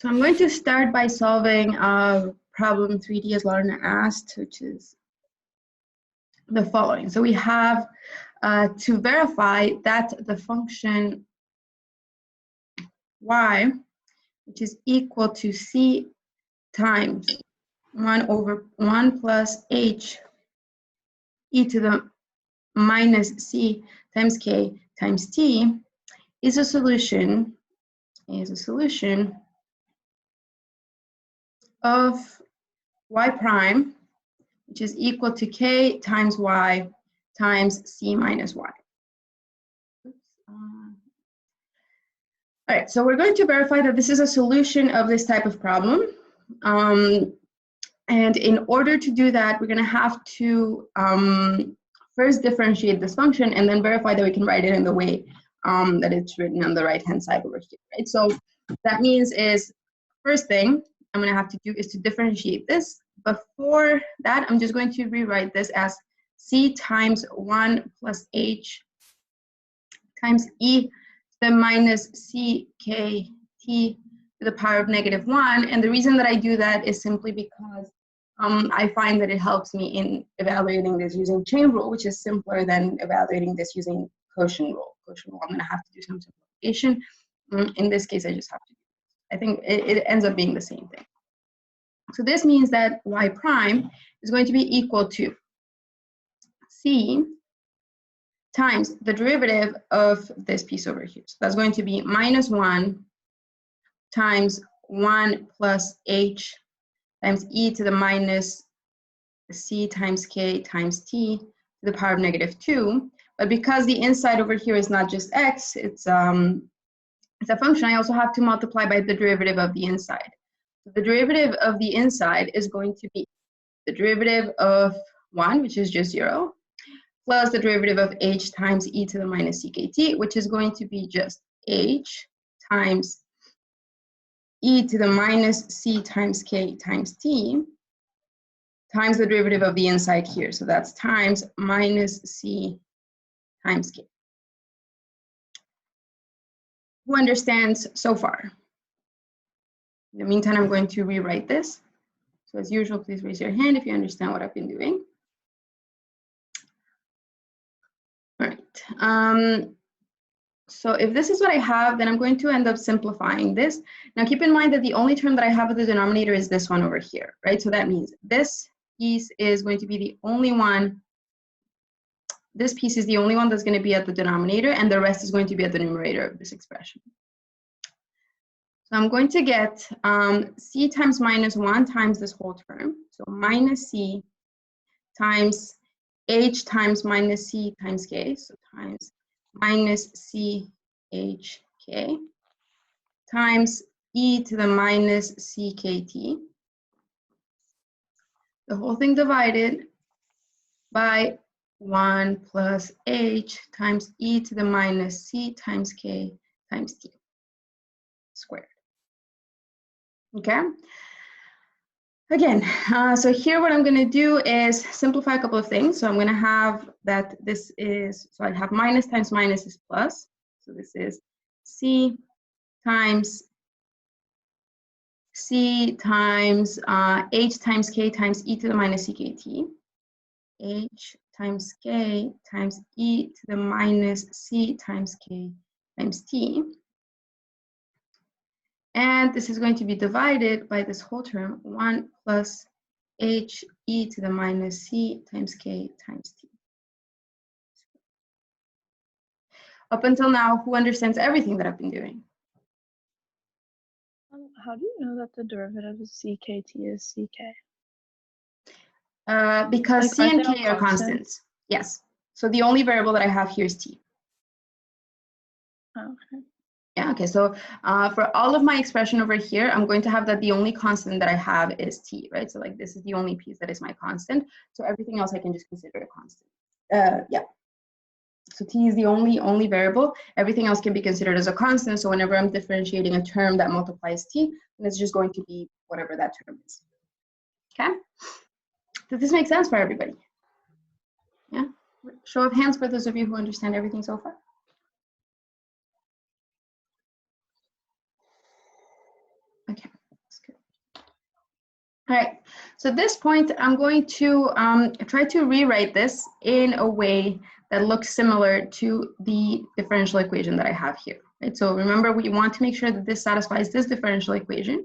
So I'm going to start by solving problem 3D as Lorna asked, which is the following. So we have to verify that the function y, which is equal to c times 1 over 1 plus h e to the minus c times k times t is a solution of y prime, which is equal to k times y times c minus y. All right, so we're going to verify that this is a solution of this type of problem. And in order to do that, we're going to have to first differentiate this function and then verify that we can write it in the way that it's written on the right-hand side over here, right? So that means is, first thing I'm going to have to do is to differentiate this. Before that, I'm just going to rewrite this as c times 1 plus h times e to the minus c k t to the power of -1. And the reason that I do that is simply because I find that it helps me in evaluating this using chain rule, which is simpler than evaluating this using quotient rule. Quotient rule, I'm going to have to do some simplification. In this case, I just have to. I think it ends up being the same thing. So this means that y prime is going to be equal to c times the derivative of this piece over here. So that's going to be -1 times 1 plus h times e to the minus c times k times t to the power of -2. But because the inside over here is not just x, it's a function, I also have to multiply by the derivative of the inside. So the derivative of the inside is going to be the derivative of 1, which is just 0, plus the derivative of h times e to the minus ckT, which is going to be just h times e to the minus c times k times t times the derivative of the inside here. So that's times minus c times k. Who understands so far? In the meantime, I'm going to rewrite this. So as usual, please raise your hand if you understand what I've been doing. All right. So if this is what I have, then I'm going to end up simplifying this. Now keep in mind that the only term that I have at the denominator is this one over here, right? So that means this piece is going to be the only one. This piece is the only one that's going to be at the denominator, and the rest is going to be at the numerator of this expression. So I'm going to get c times -1 times this whole term. So minus c times h times minus c times k. So times minus c h k times e to the minus c k t. The whole thing divided by 1 plus h times e to the minus c times k times t squared. Okay? Again, so here what I'm going to do is simplify a couple of things. So I'm going to have that this is, so I have minus times minus is plus. So this is c times h times k times e to the minus ckT. H times k times e to the minus c times k times t. And this is going to be divided by this whole term, 1 plus h e to the minus c times k times t. Up until now, who understands everything that I've been doing? How do you know that the derivative of ckT is ck? Because like, c and k are constants. Yes. So the only variable that I have here is t. Oh, okay. Yeah, okay, so for all of my expression over here, I'm going to have that the only constant that I have is t, right? So like this is the only piece that is my constant. So everything else I can just consider a constant. Yeah. So t is the only variable. Everything else can be considered as a constant. So whenever I'm differentiating a term that multiplies t, then it's just going to be whatever that term is. Okay? Does this make sense for everybody? Yeah? Show of hands for those of you who understand everything so far. Okay. All right, so at this point, I'm going to try to rewrite this in a way that looks similar to the differential equation that I have here. Right? So remember, we want to make sure that this satisfies this differential equation.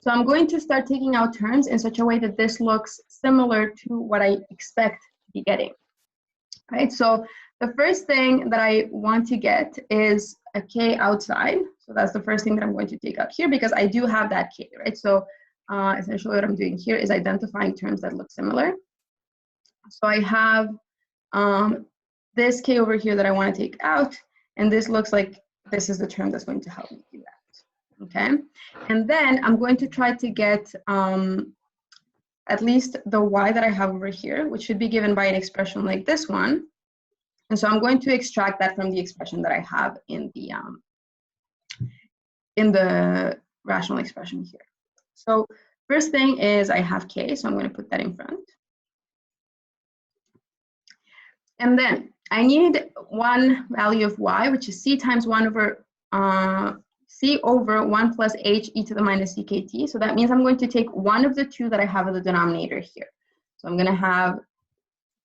So I'm going to start taking out terms in such a way that this looks similar to what I expect to be getting. Right, so the first thing that I want to get is a k outside. So that's the first thing that I'm going to take out here because I do have that k, right? So essentially what I'm doing here is identifying terms that look similar. So I have this k over here that I want to take out, and this looks like this is the term that's going to help me do that, okay? And then I'm going to try to get at least the y that I have over here, which should be given by an expression like this one. And so I'm going to extract that from the expression that I have in the rational expression here. So first thing is I have k, so I'm going to put that in front. And then I need one value of y, which is c times 1 over c over 1 plus h e to the minus ct. So that means I'm going to take one of the two that I have in the denominator here. So I'm going to have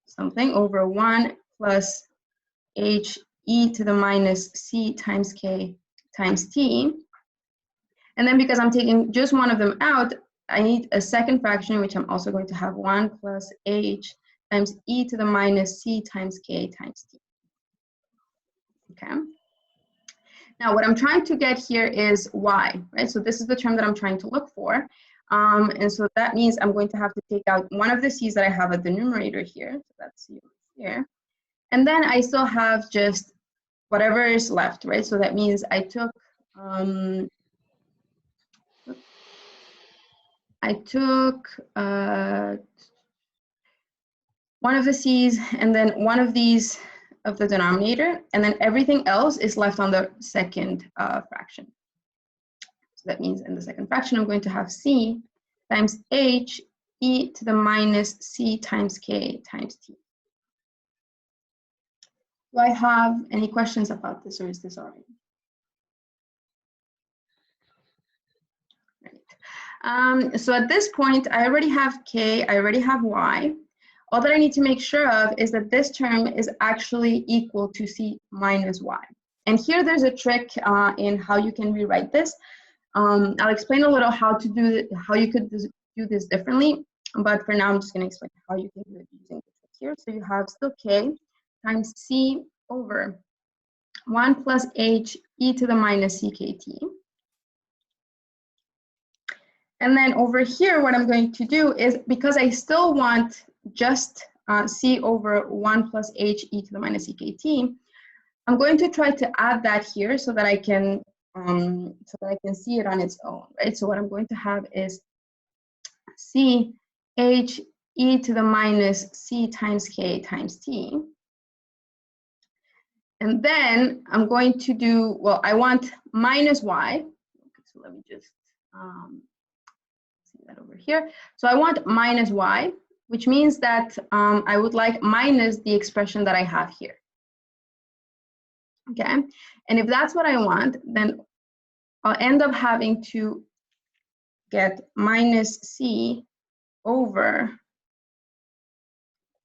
something over 1 plus h e to the minus c times k times t. And then because I'm taking just one of them out, I need a second fraction, which I'm also going to have 1 plus h times e to the minus c times k times t. Okay. Now, what I'm trying to get here is y, right? So this is the term that I'm trying to look for. And so that means I'm going to have to take out one of the c's that I have at the numerator here. So that's c over here. And then I still have just whatever is left, right? So that means I took one of the c's and then one of these of the denominator, and then everything else is left on the second fraction. So that means in the second fraction, I'm going to have c times h e to the minus c times k times t. Do I have any questions about this, or is this all right? So at this point, I already have k, I already have y. All that I need to make sure of is that this term is actually equal to c minus y. And here there's a trick in how you can rewrite this. I'll explain a little how you could do this differently, but for now I'm just going to explain how you can do it using the trick here. So you have still k times c over 1 plus h e to the minus ct. And then over here, what I'm going to do is, because I still want just c over 1 plus h e to the minus ct, I'm going to try to add that here so that I can see it on its own, right? So what I'm going to have is c h e to the minus c times k times t. And then I'm going to do, well, I want minus y. Okay, so let me just see that over here. So I want minus y, which means that I would like minus the expression that I have here. Okay, and if that's what I want, then I'll end up having to get minus c over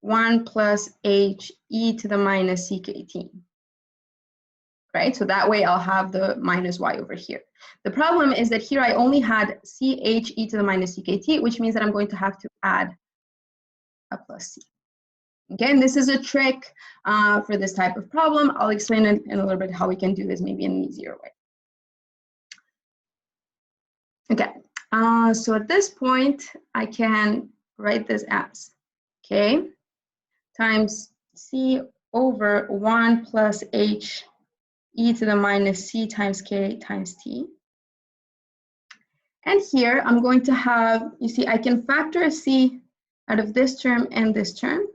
1 plus h e to the minus ckt. Right, so that way I'll have the minus y over here. The problem is that here I only had ch e to the minus ckt, which means that I'm going to have to add a plus c. Okay, and this is a trick for this type of problem. I'll explain in a little bit how we can do this maybe in an easier way. Okay, so at this point, I can write this as k times c over 1 plus h e to the minus c times k times t. And here I'm going to have, you see, I can factor a c out of this term and this term.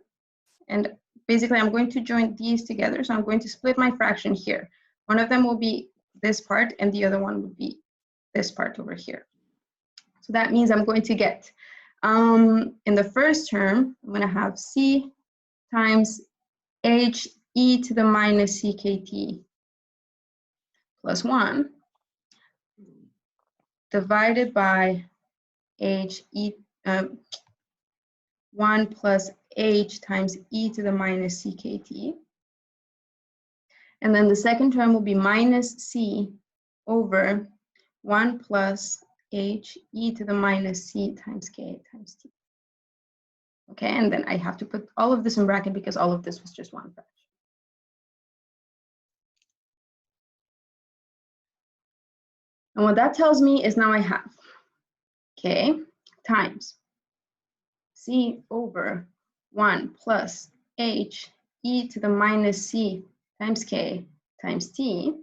And basically, I'm going to join these together. So I'm going to split my fraction here. One of them will be this part, and the other one would be this part over here. So that means I'm going to get, in the first term, I'm going to have c times h e to the minus ckt plus 1 divided by h e 1 plus h times e to the minus ct. And then the second term will be minus c over 1 plus h e to the minus c times k times t. Okay, and then I have to put all of this in bracket because all of this was just one fraction. And what that tells me is now I have k times c over 1 plus h e to the minus c times k times t.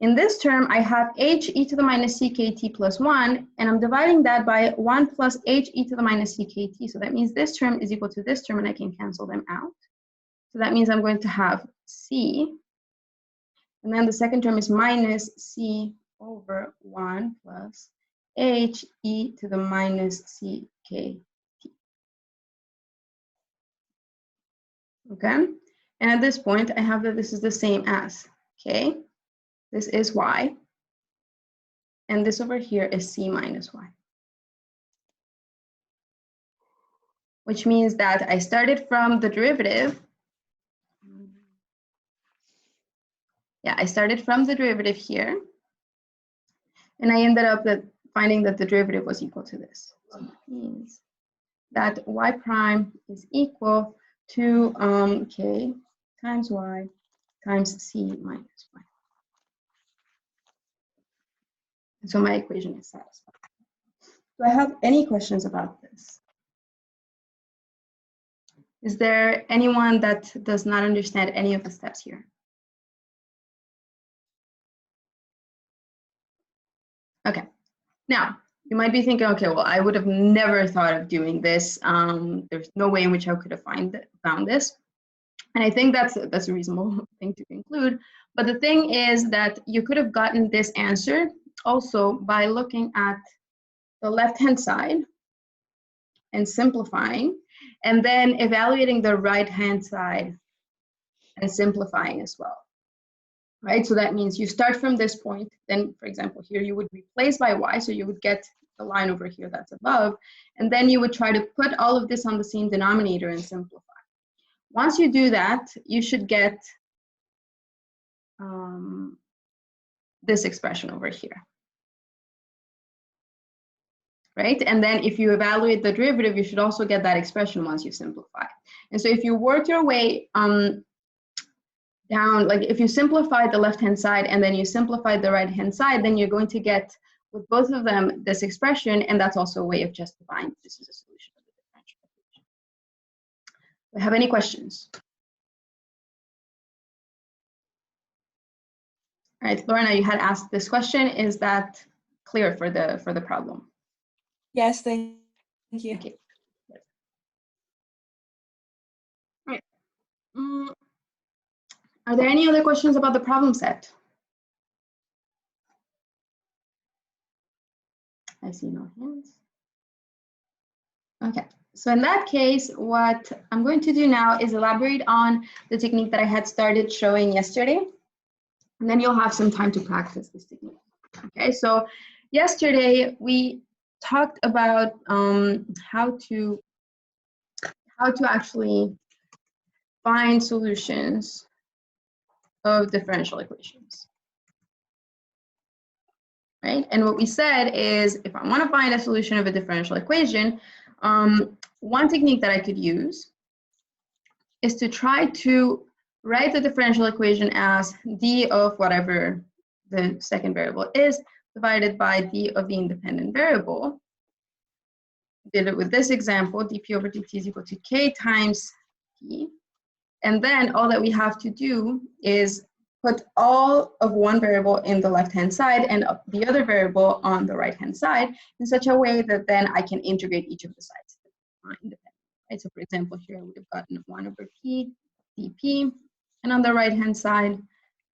In this term, I have h e to the minus ct plus 1, and I'm dividing that by 1 plus h e to the minus ct. So that means this term is equal to this term, and I can cancel them out. So that means I'm going to have c, and then the second term is minus c over 1 plus h e to the minus ct. Okay, and at this point, I have that this is the same as k. This is y, and this over here is c minus y. Which means that I started from the derivative. Yeah, I started from the derivative here, and I ended up finding that the derivative was equal to this. So that means that y prime is equal to k times y times c minus y. And so my equation is satisfied. Do I have any questions about this? Is there anyone that does not understand any of the steps here? Okay, now you might be thinking, okay, well, I would have never thought of doing this. There's no way in which I could have found this. And I think that's a reasonable thing to conclude. But the thing is that you could have gotten this answer also by looking at the left-hand side and simplifying, and then evaluating the right-hand side and simplifying as well. Right, so that means you start from this point, then for example here you would replace by y, so you would get the line over here that's above, and then you would try to put all of this on the same denominator and simplify. Once you do that, you should get this expression over here. Right, and then if you evaluate the derivative, you should also get that expression once you simplify. And so if you work your way down, like if you simplify the left-hand side and then you simplify the right-hand side, then you're going to get with both of them this expression, and that's also a way of justifying this is a solution of the differential equation. Do you have any questions? All right, Lorena, you had asked this question. Is that clear for the problem? Yes, thank you. Okay. All right. Are there any other questions about the problem set? I see no hands. Okay, so in that case, what I'm going to do now is elaborate on the technique that I had started showing yesterday, and then you'll have some time to practice this technique. Okay, so yesterday we talked about how to actually find solutions of differential equations. Right? And what we said is, if I want to find a solution of a differential equation, one technique that I could use is to try to write the differential equation as d of whatever the second variable is divided by d of the independent variable. Did it with this example, dp over dt is equal to k times p. And then all that we have to do is put all of one variable in the left-hand side and the other variable on the right-hand side in such a way that then I can integrate each of the sides independently. Right? So for example, here I would have gotten 1 over p dp, and on the right-hand side,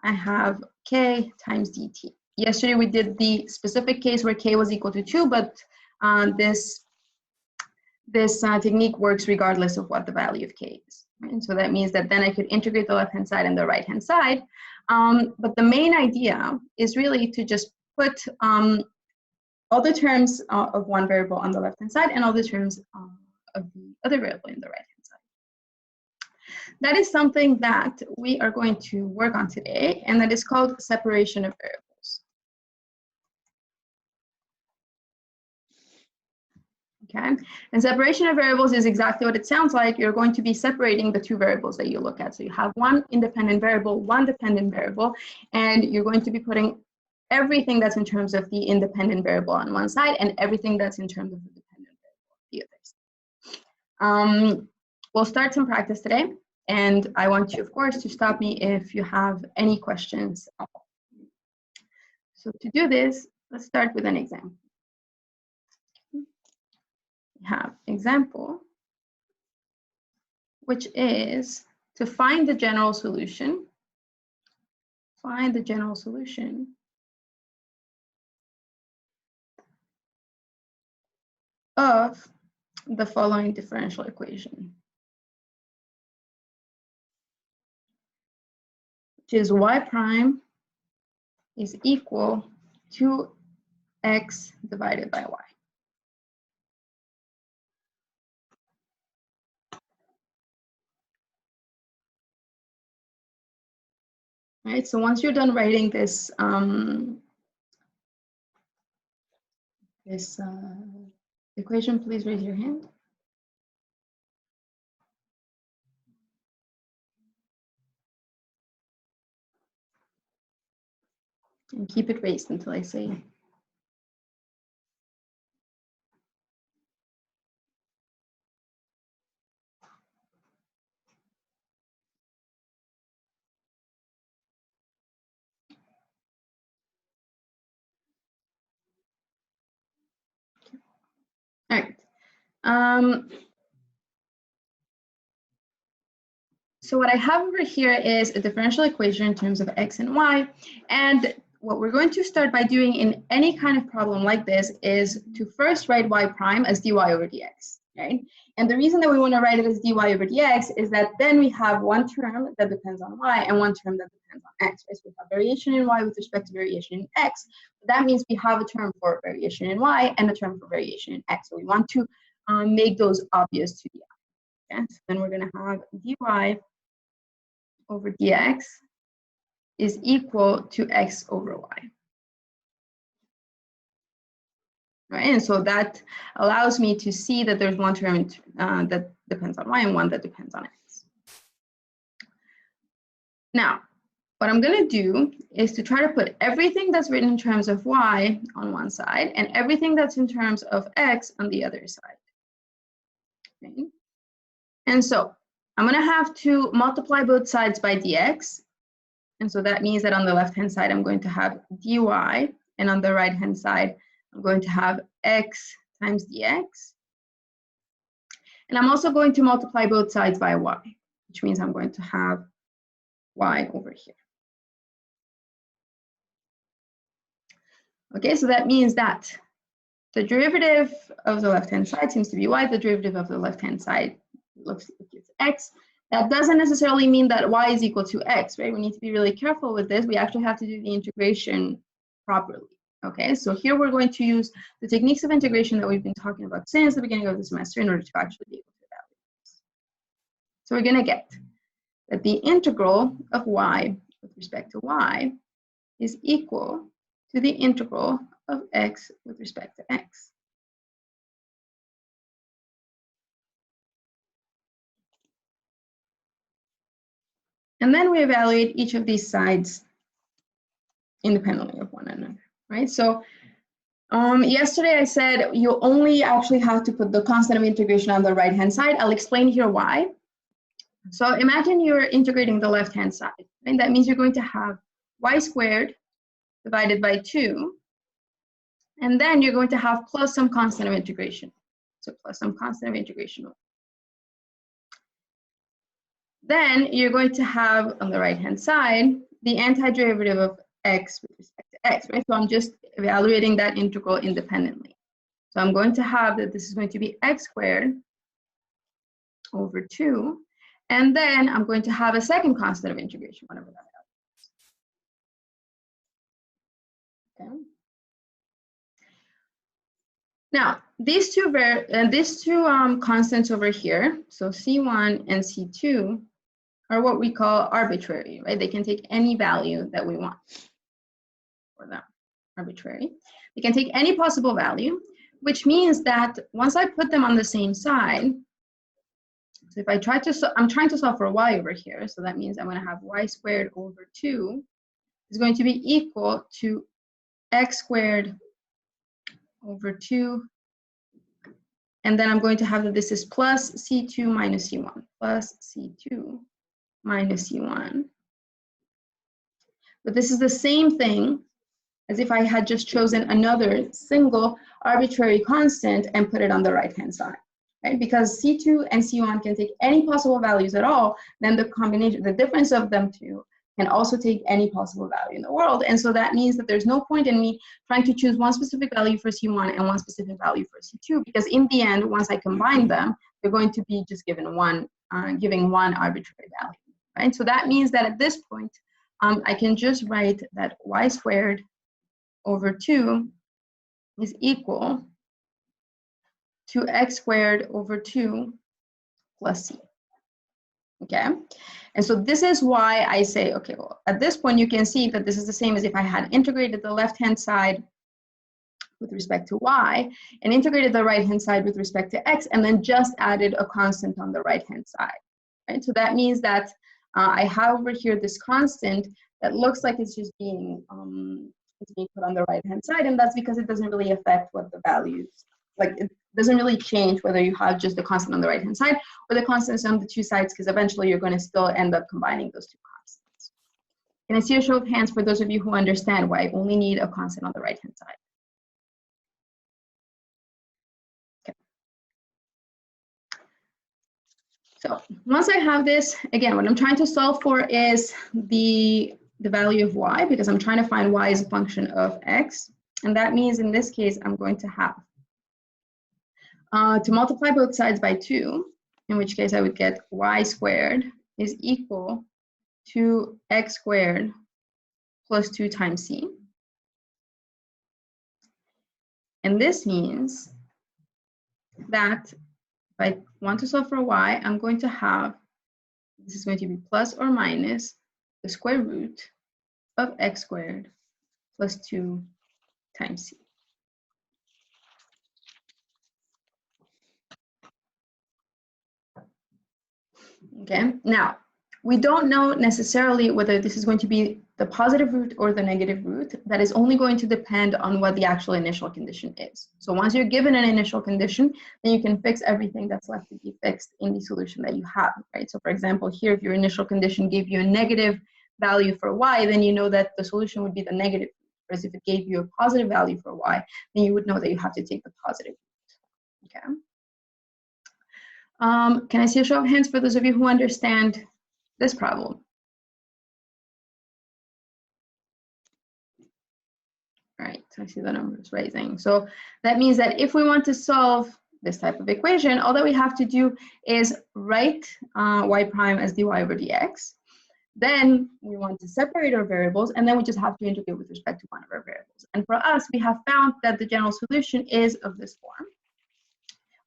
I have k times dt. Yesterday we did the specific case where k was equal to 2, but this technique works regardless of what the value of k is. Right? And so that means that then I could integrate the left-hand side and the right-hand side. But the main idea is really to just put all the terms of one variable on the left-hand side and all the terms of the other variable in the right-hand side. That is something that we are going to work on today, and that is called separation of variables. Okay, and separation of variables is exactly what it sounds like. You're going to be separating the two variables that you look at. So you have one independent variable, one dependent variable, and you're going to be putting everything that's in terms of the independent variable on one side and everything that's in terms of the dependent variable on the others. We'll start some practice today, and I want you, of course, to stop me if you have any questions at all. So to do this, let's start with an example. We have example, which is to find the general solution. Find the general solution of the following differential equation, which is y prime is equal to x divided by y. All right, so once you're done writing this, equation, please raise your hand. And keep it raised until I say. All right. So what I have over here is a differential equation in terms of x and y. And what we're going to start by doing in any kind of problem like this is to first write y prime as dy over dx, right? And the reason that we want to write it as dy over dx is that then we have one term that depends on y and one term that depends on x, right? So we have variation in y with respect to variation in x. That means we have a term for variation in y and a term for variation in x. So we want to make those obvious to the eye. Okay? So then we're going to have dy over dx is equal to x over y. Right, and so that allows me to see that there's one term that depends on y and one that depends on x. Now, what I'm going to do is to try to put everything that's written in terms of y on one side and everything that's in terms of x on the other side. Okay? And so I'm going to have to multiply both sides by dx. And so that means that on the left-hand side, I'm going to have dy, and on the right-hand side, I'm going to have x times dx. And I'm also going to multiply both sides by y, which means I'm going to have y over here. Okay, so that means that the derivative of the left-hand side seems to be y, the derivative of the left-hand side looks like it's x. That doesn't necessarily mean that y is equal to x, right? We need to be really careful with this. We actually have to do the integration properly. Okay, so here we're going to use the techniques of integration that we've been talking about since the beginning of the semester in order to actually be able to evaluate this. So we're going to get that the integral of y with respect to y is equal to the integral of x with respect to x. And then we evaluate each of these sides independently of one another, right? So yesterday I said you only actually have to put the constant of integration on the right-hand side. I'll explain here why. So imagine you're integrating the left-hand side, and that means you're going to have y squared divided by 2, and then you're going to have plus some constant of integration. So plus some constant of integration. Then you're going to have on the right-hand side the antiderivative of x with respect to x, right? So I'm just evaluating that integral independently. So I'm going to have that this is going to be x squared over 2, and then I'm going to have a second constant of integration, whatever that is. Okay. Now, these two constants over here, so C1 and C2, are what we call arbitrary, right? They can take any value that we want for them, arbitrary. They can take any possible value, which means that once I put them on the same side, so if I try to, I'm trying to solve for y over here, so that means I'm going to have y squared over 2 is going to be equal to x squared over 2, and then I'm going to have that this is plus C2 minus C1, plus C2 minus C1. But this is the same thing as if I had just chosen another single arbitrary constant and put it on the right-hand side, right? Because C2 and C1 can take any possible values at all, then the combination, the difference of them two can also take any possible value in the world. And so that means that there's no point in me trying to choose one specific value for C1 and one specific value for C2, because in the end, once I combine them, they're going to be just given giving one arbitrary value, right? So that means that at this point, I can just write that y squared over 2 is equal to x squared over 2 plus c. Okay, and so this is why I say, okay, well, at this point you can see that this is the same as if I had integrated the left-hand side with respect to y and integrated the right-hand side with respect to x and then just added a constant on the right-hand side, right? So that means that I have over here this constant that looks like it's just being put on the right-hand side, and that's because it doesn't really affect what the values, like it doesn't really change whether you have just the constant on the right-hand side or the constants on the two sides, because eventually you're going to still end up combining those two constants. Can I see a show of hands for those of you who understand why I only need a constant on the right-hand side? Okay. So once I have this, again, what I'm trying to solve for is the value of y, because I'm trying to find y as a function of x. And that means in this case, I'm going to have to multiply both sides by 2, in which case I would get y squared is equal to x squared plus 2 times c. And this means that if I want to solve for y, I'm going to have, this is going to be plus or minus the square root of x squared plus 2 times c. Okay, now we don't know necessarily whether this is going to be the positive root or the negative root. That is only going to depend on what the actual initial condition is. So once you're given an initial condition, then you can fix everything that's left to be fixed in the solution that you have, right? So for example, here, if your initial condition gave you a negative value for y, then you know that the solution would be the negative root. Whereas if it gave you a positive value for y, then you would know that you have to take the positive root, okay? Can I see a show of hands for those of you who understand this problem? Right, so I see the numbers rising. So that means that if we want to solve this type of equation, all that we have to do is write y prime as dy over dx. Then we want to separate our variables, and then we just have to integrate with respect to one of our variables. And for us, we have found that the general solution is of this form.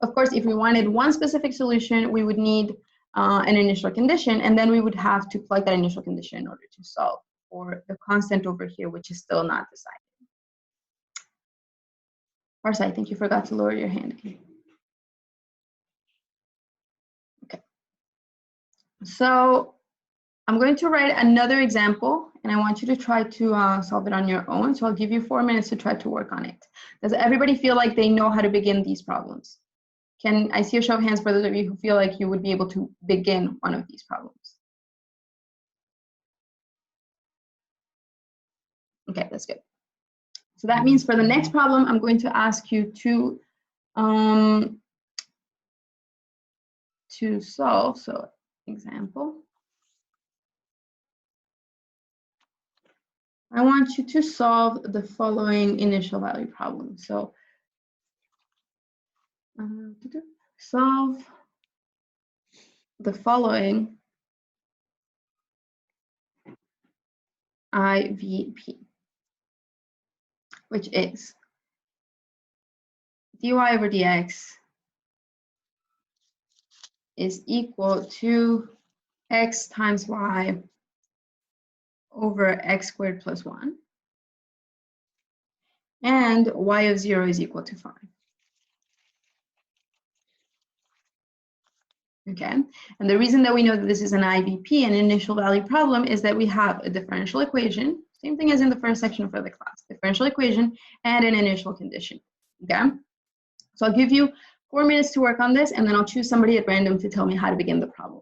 Of course, if we wanted one specific solution, we would need an initial condition, and then we would have to plug that initial condition in order to solve for the constant over here, which is still not decided. Marcia, I think you forgot to lower your hand. Okay. So I'm going to write another example, and I want you to try to solve it on your own. So I'll give you 4 minutes to try to work on it. Does everybody feel like they know how to begin these problems? Can I see a show of hands for those of you who feel like you would be able to begin one of these problems? Okay, that's good. So that means for the next problem, I'm going to ask you to solve. So example, I want you to solve the following initial value problem. So solve the following IVP, which is dy over dx is equal to x times y over x squared plus 1. And y of 0 is equal to 5. Okay, and the reason that we know that this is an IVP, an initial value problem, is that we have a differential equation, same thing as in the first section for the class, differential equation and an initial condition. Okay, so I'll give you 4 minutes to work on this, and then I'll choose somebody at random to tell me how to begin the problem.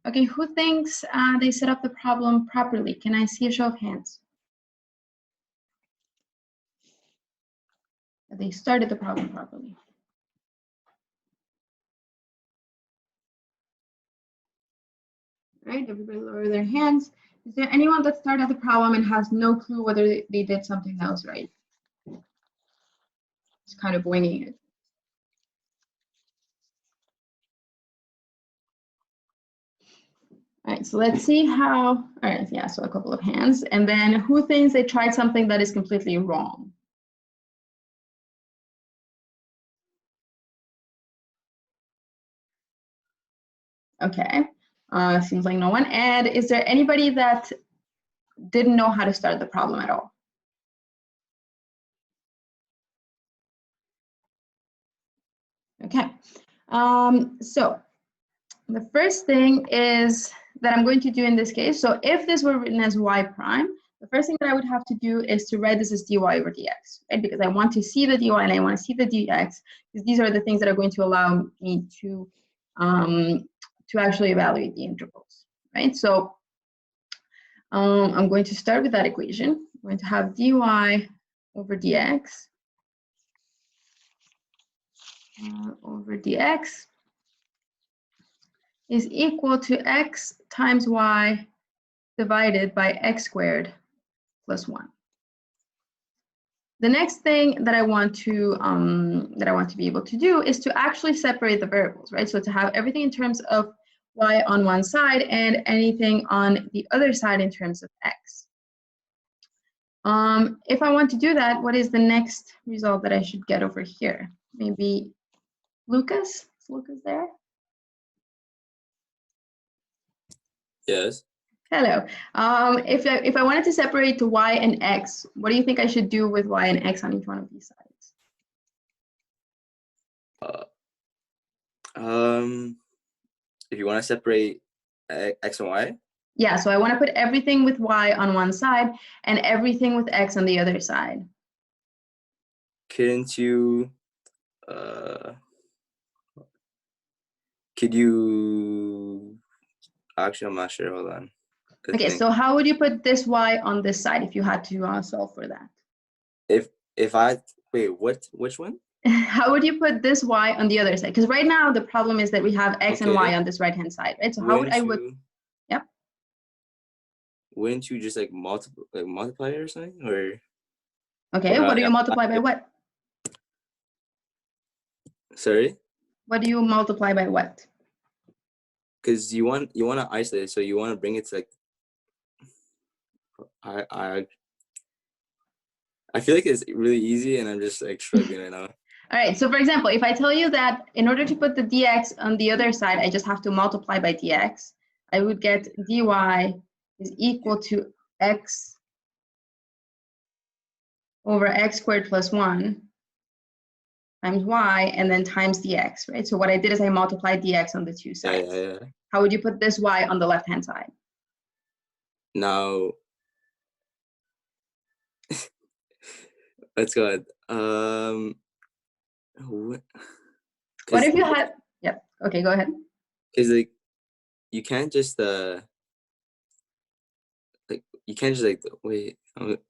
Okay, who thinks they set up the problem properly? Can I see a show of hands? They started the problem properly. All right, everybody lower their hands. Is there anyone that started the problem and has no clue whether they did something else right? Just kind of winging it. All right, so let's see how, all right, yeah, so a couple of hands. And then who thinks they tried something that is completely wrong? Okay, seems like no one. And is there anybody that didn't know how to start the problem at all? Okay, so the first thing is that I'm going to do in this case, so if this were written as y prime, the first thing that I would have to do is to write this as dy over dx, right? Because I want to see the dy and I want to see the dx, because these are the things that are going to allow me to actually evaluate the integrals, right? So I'm going to start with that equation. I'm going to have dy over dx over dx is equal to x times y divided by x squared plus 1. The next thing that I want to be able to do is to actually separate the variables, right? So to have everything in terms of y on one side and anything on the other side in terms of x. If I want to do that, what is the next result that I should get over here? Maybe Lucas? Is Lucas there? Yes. Hello. If I wanted to separate to y and x, what do you think I should do with y and x on each one of these sides? If you want to separate x and y, Yeah, so I want to put everything with y on one side and everything with x on the other side. could you actually, I'm not sure, hold on. Okay, so how would you put this y on this side if you had to solve for that? If I wait, which one? How would you put this y on the other side? Because right now the problem is that we have x and y on this right hand side, right? So how would I would? Yep. Wouldn't you just like multiply it or something, or? Okay, what do you multiply by what? Sorry. What do you multiply by what? Because you want to isolate it, so you want to bring it to like. I feel like it's really easy, and I'm just like struggling right now. All right, so for example, if I tell you that in order to put the dx on the other side, I just have to multiply by dx, I would get dy is equal to x over x squared plus 1 times y, and then times dx, right? So what I did is I multiplied dx on the two sides. Yeah. How would you put this y on the left-hand side? Now, let's go ahead. What if you had? Yep. Okay, go ahead. Because like, you can't just wait.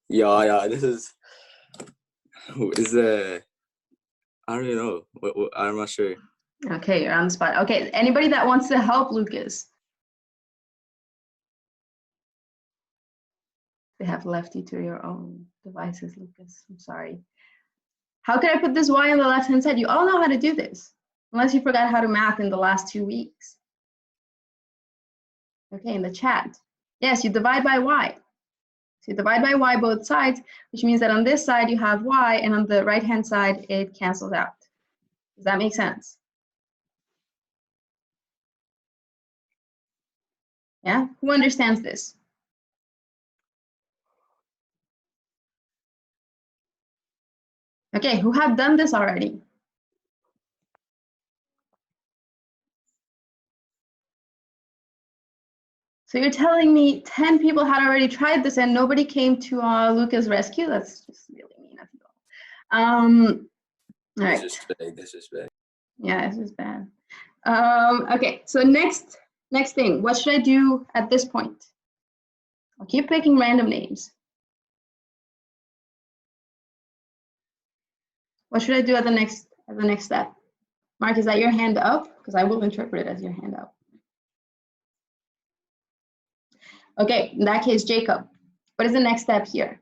Yeah. This is I don't even know. What I'm not sure. Okay, you're on the spot. Okay, anybody that wants to help Lucas? They have left you to your own devices, Lucas. I'm sorry. How can I put this y on the left-hand side? You all know how to do this, unless you forgot how to math in the last 2 weeks. Okay, in the chat. Yes, you divide by y. So you divide by y both sides, which means that on this side you have y, and on the right-hand side it cancels out. Does that make sense? Yeah, who understands this? Okay, who have done this already? So you're telling me 10 people had already tried this and nobody came to Lucas' rescue? That's just really mean of you all. All right. Disrespect. Yeah, this is bad. Okay, so next thing, what should I do at this point? I'll keep picking random names. What should I do at the next step? Mark, is that your hand up? Because I will interpret it as your hand up. Okay, in that case, Jacob, what is the next step here?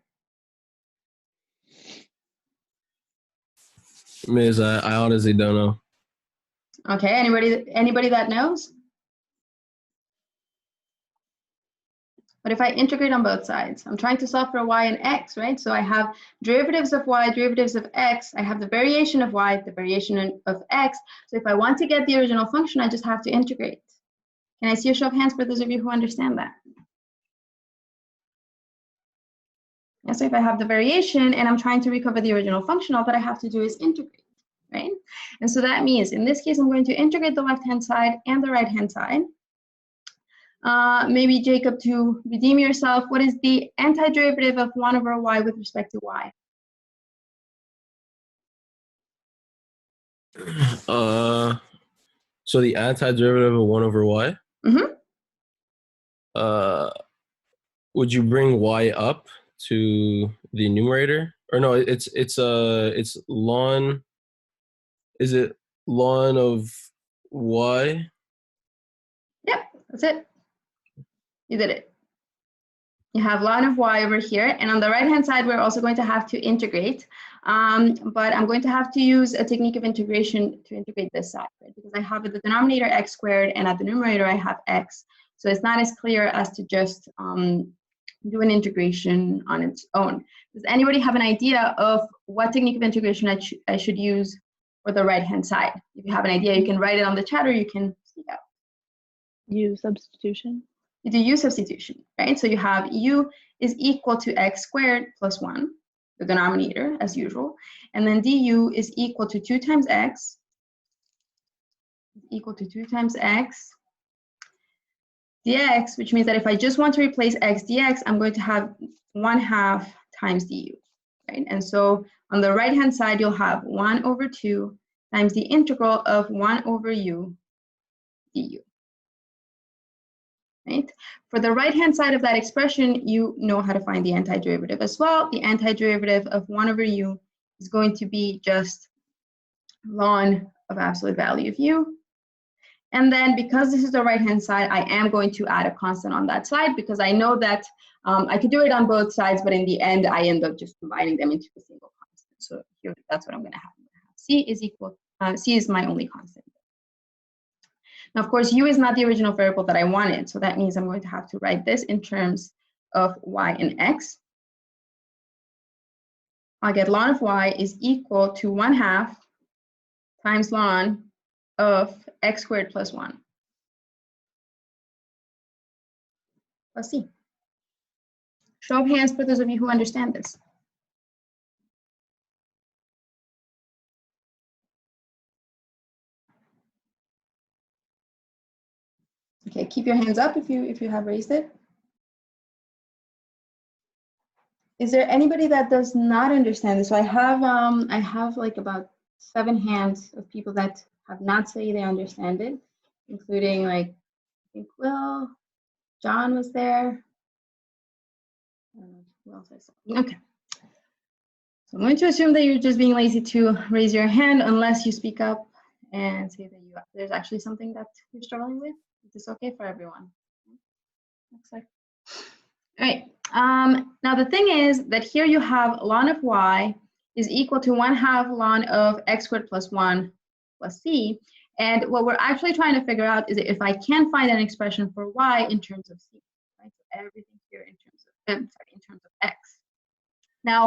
Miss, I honestly don't know. Okay, anybody that knows? But if I integrate on both sides, I'm trying to solve for y and x, right? So I have derivatives of y, derivatives of x. I have the variation of y, the variation of x. So if I want to get the original function, I just have to integrate. Can I see a show of hands for those of you who understand that? Yeah, so if I have the variation and I'm trying to recover the original function, all that I have to do is integrate, right? And so that means in this case, I'm going to integrate the left-hand side and the right-hand side. Maybe Jacob, to redeem yourself, what is the antiderivative of 1 over y with respect to y? So the antiderivative of 1 over y? Mm-hmm. Would you bring y up to the numerator? Or no, it's ln, is it ln of y? Yep, that's it. You did it. You have ln of y over here, and on the right-hand side, we're also going to have to integrate. But I'm going to have to use a technique of integration to integrate this side, right? Because I have at the denominator x squared, and at the numerator, I have x. So it's not as clear as to just do an integration on its own. Does anybody have an idea of what technique of integration I should use for the right-hand side? If you have an idea, you can write it on the chat or you can speak out. U substitution. You do U substitution, right? So you have U is equal to x squared plus 1, the denominator, as usual. And then du is equal to 2 times x, equal to 2 times x dx, which means that if I just want to replace x dx, I'm going to have 1/2 times du, right? And so on the right-hand side, you'll have 1 over 2 times the integral of 1 over u du. Right? For the right-hand side of that expression, you know how to find the antiderivative as well. The antiderivative of 1 over u is going to be just ln of absolute value of u. And then because this is the right-hand side, I am going to add a constant on that side because I know that I could do it on both sides, but in the end, I end up just combining them into a single constant. So here, that's what I'm going to have. C is equal, C is my only constant. Now, of course, u is not the original variable that I wanted. So that means I'm going to have to write this in terms of y and x. I'll get ln of y is equal to 1/2 times ln of x squared plus 1 plus c. Show of hands for those of you who understand this. Okay, keep your hands up if you have raised it. Is there anybody that does not understand this? So I have like about 7 hands of people that have not said they understand it, including like I think Will, John was there. Who else I saw? Okay. So I'm going to assume that you're just being lazy to raise your hand unless you speak up and say that there's actually something that you're struggling with. Is this okay for everyone? Looks like. All right. Now the thing is that here you have ln of y is equal to 1/2 ln of x squared plus 1 plus c. And what we're actually trying to figure out is if I can find an expression for y in terms of c. Right? So everything here in terms of x. Now,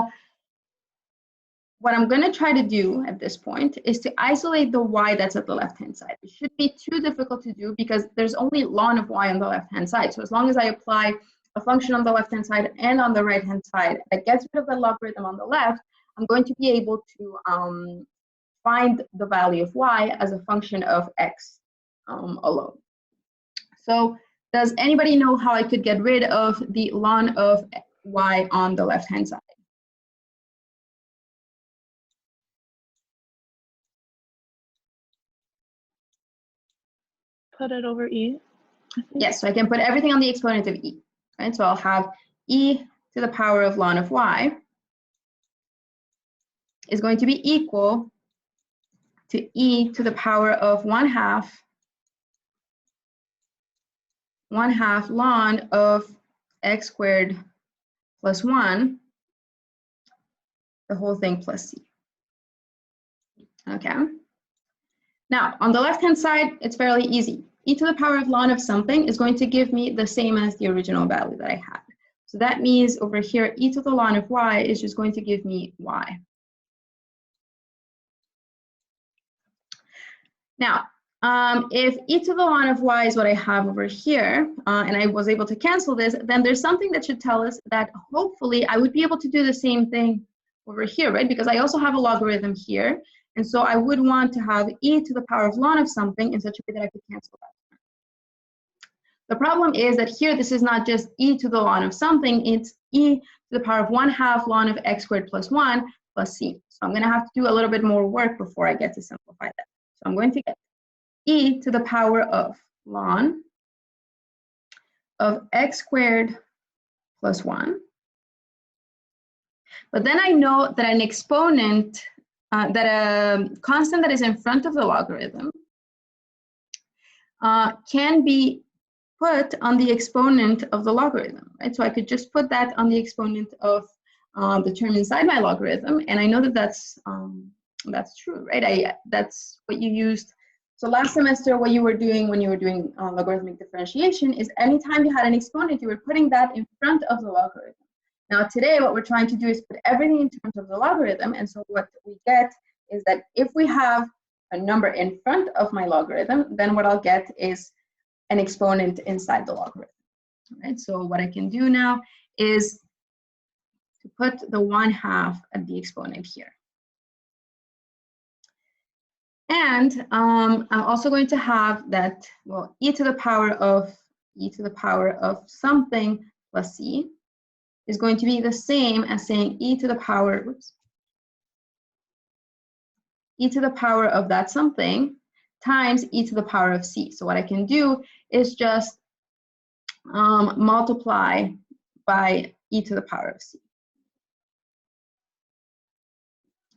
what I'm going to try to do at this point is to isolate the y that's at the left-hand side. It shouldn't be too difficult to do because there's only ln of y on the left-hand side. So as long as I apply a function on the left-hand side and on the right-hand side that gets rid of the logarithm on the left, I'm going to be able to find the value of y as a function of x alone. So does anybody know how I could get rid of the ln of y on the left-hand side? Put it over e. Yes, so I can put everything on the exponent of e. Right? So I'll have e to the power of ln of y is going to be equal to e to the power of 1/2 ln of x squared plus 1, the whole thing plus c. Okay. Now, on the left-hand side, it's fairly easy. E to the power of ln of something is going to give me the same as the original value that I had. So that means over here, e to the ln of y is just going to give me y. Now, if e to the ln of y is what I have over here, and I was able to cancel this, then there's something that should tell us that hopefully I would be able to do the same thing over here, right? Because I also have a logarithm here. And so I would want to have e to the power of ln of something in such a way that I could cancel that. The problem is that here, this is not just e to the ln of something, it's e to the power of 1/2 ln of x squared plus 1 plus c. So I'm going to have to do a little bit more work before I get to simplify that. So I'm going to get e to the power of ln of x squared plus 1. But then I know that an exponent, that a constant that is in front of the logarithm can be put on the exponent of the logarithm, right? So I could just put that on the exponent of the term inside my logarithm, and I know that that's true, right? That's what you used. So last semester, what you were doing when you were doing logarithmic differentiation is anytime you had an exponent, you were putting that in front of the logarithm. Now today, what we're trying to do is put everything in terms of the logarithm, and so what we get is that if we have a number in front of my logarithm, then what I'll get is an exponent inside the logarithm. All right, so what I can do now is to put the 1/2 at the exponent here. And I'm also going to have that, well, e to the power of something plus c is going to be the same as saying e to the power, whoops, e to the power of that something times e to the power of c. So what I can do is just multiply by e to the power of c.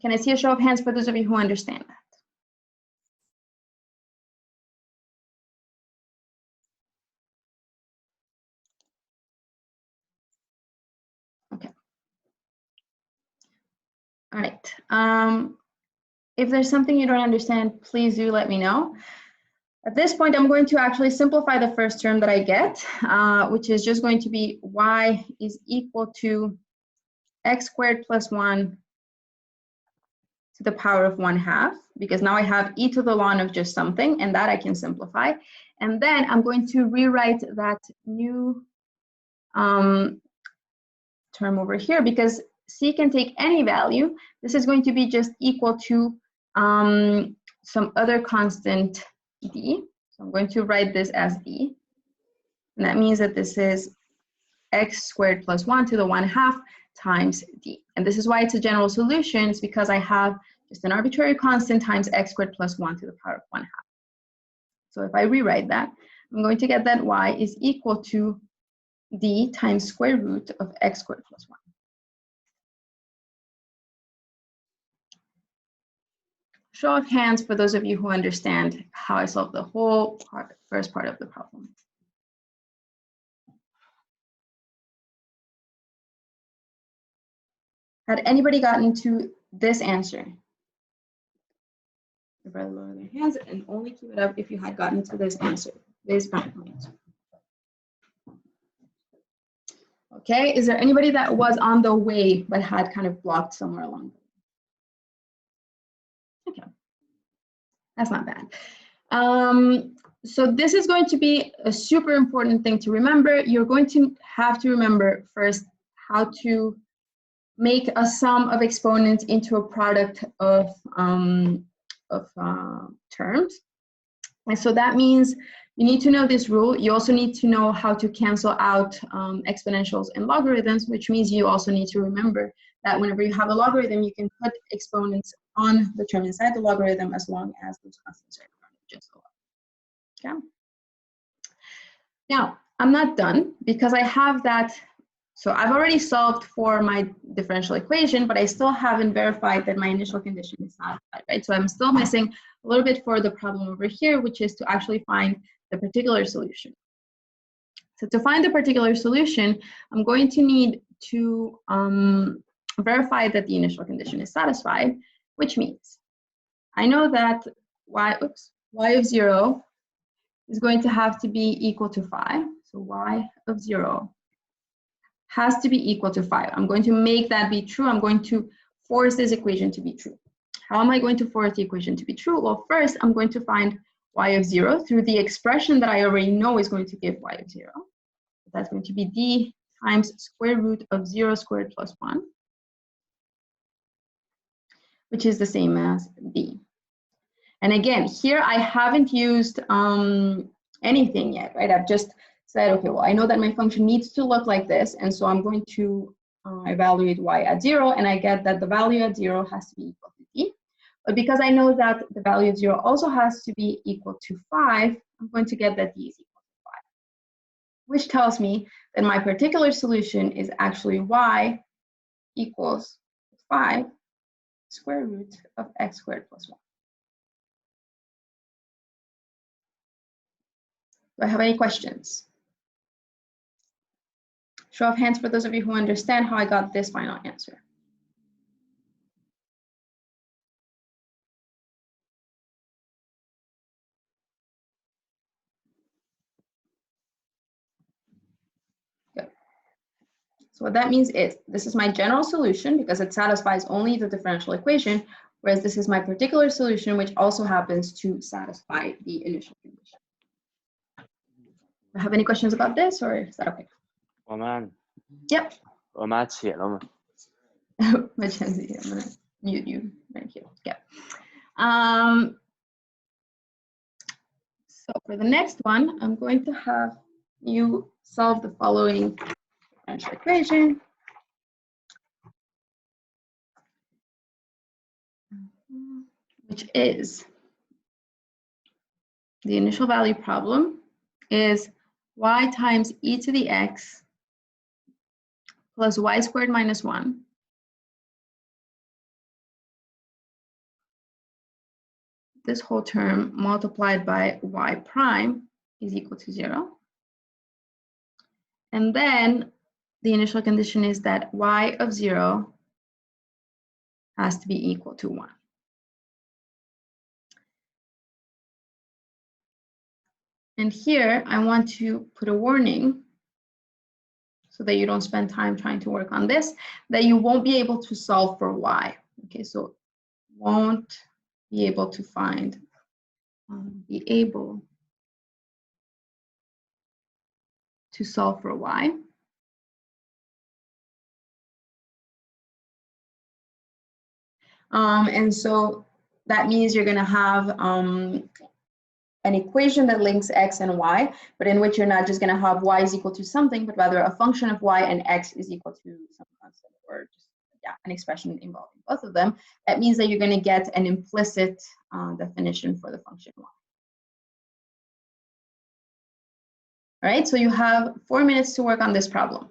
Can I see a show of hands for those of you who understand that? Okay. All right. If there's something you don't understand, please do let me know. At this point, I'm going to actually simplify the first term that I get, which is just going to be y is equal to x squared plus 1 to the power of 1/2, because now I have e to the ln of just something, and that I can simplify. And then I'm going to rewrite that new term over here, because c can take any value. This is going to be just equal to some other constant d. So I'm going to write this as d. And that means that this is x squared plus 1 to the 1/2 times d. And this is why it's a general solution. It's because I have just an arbitrary constant times x squared plus 1 to the power of 1/2. So if I rewrite that, I'm going to get that y is equal to d times square root of x squared plus 1. Show of hands for those of you who understand how I solved the whole first part of the problem. Had anybody gotten to this answer? Everybody lower their hands and only keep it up if you had gotten to this answer, this point. Okay, is there anybody that was on the way but had kind of blocked somewhere along the way? Okay, that's not bad. So this is going to be a super important thing to remember. You're going to have to remember first how to make a sum of exponents into a product of terms. And so that means you need to know this rule. You also need to know how to cancel out exponentials and logarithms, which means you also need to remember that whenever you have a logarithm, you can put exponents on the term inside the logarithm as long as those constants are just below. Okay. Now, I'm not done because I have that. So I've already solved for my differential equation, but I still haven't verified that my initial condition is satisfied, right? So I'm still missing a little bit for the problem over here, which is to actually find the particular solution. So to find the particular solution, I'm going to need to verify that the initial condition is satisfied, which means I know that y of 0 is going to have to be equal to 5. So y of 0 has to be equal to 5. I'm going to make that be true. I'm going to force this equation to be true. How am I going to force the equation to be true? Well, first, I'm going to find y of 0 through the expression that I already know is going to give y of 0. That's going to be d times square root of 0 squared plus 1, which is the same as d. And again, here I haven't used anything yet, right? I've just said, okay, well, I know that my function needs to look like this, and so I'm going to evaluate y at 0, and I get that the value at 0 has to be equal to d. But because I know that the value of 0 also has to be equal to 5, I'm going to get that d is equal to 5, which tells me that my particular solution is actually y equals 5 square root of x squared plus 1. Do I have any questions? Show of hands for those of you who understand how I got this final answer. Good. So what that means is this is my general solution because it satisfies only the differential equation, whereas this is my particular solution, which also happens to satisfy the initial condition. Have any questions about this, or is that okay? 我们 Yep. 我们写了吗？ Mackenzie, I'm gonna mute you right here. Yeah. So for the next one, I'm going to have you solve the following differential equation. Which is the initial value problem is y times e to the x plus y squared minus 1 this whole term multiplied by y prime is equal to 0. And then the initial condition is that y of 0 has to be equal to 1. And here I want to put a warning so that you don't spend time trying to work on this, that you won't be able to solve for y. Okay, so won't be able to find, be able to solve for y. And so that means you're going to have an equation that links x and y, but in which you're not just going to have y is equal to something, but rather a function of y and x is equal to some constant, or just an expression involving both of them. That means that you're going to get an implicit definition for the function y. All right, so you have 4 minutes to work on this problem.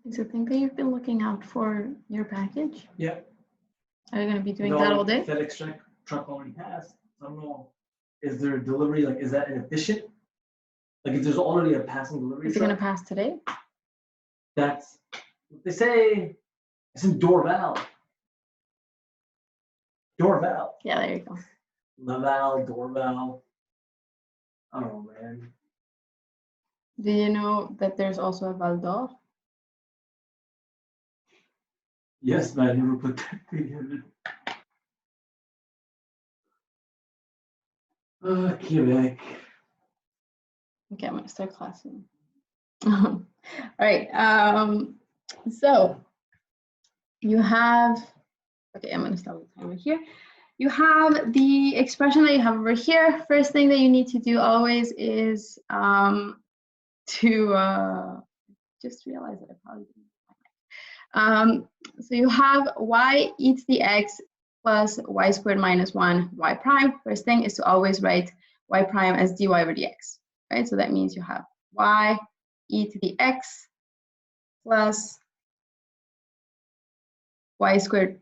Is it thing that you've been looking out for your package? Yeah. Are you going to be doing that all day? FedEx truck already has. I don't know. is there a delivery, like, is that inefficient? Like, if there's already a passing delivery Is it gonna truck, pass today? that's what they say. It's in Dorval. Dorval. Yeah, there you go. Laval, Dorval. I don't know, man. Do you know that there's also a Val d'Or? Yes, but I never put that together. Quebec. Okay, I'm gonna start class soon. All right. So you have. Okay, I'm gonna start with the timer here. You have the expression that you have over here. First thing that you need to do always is to just realize that I probably didn't. So you have y e to the x plus y squared minus 1 y prime. First thing is to always write y prime as dy over dx, right? So that means you have y e to the x plus y squared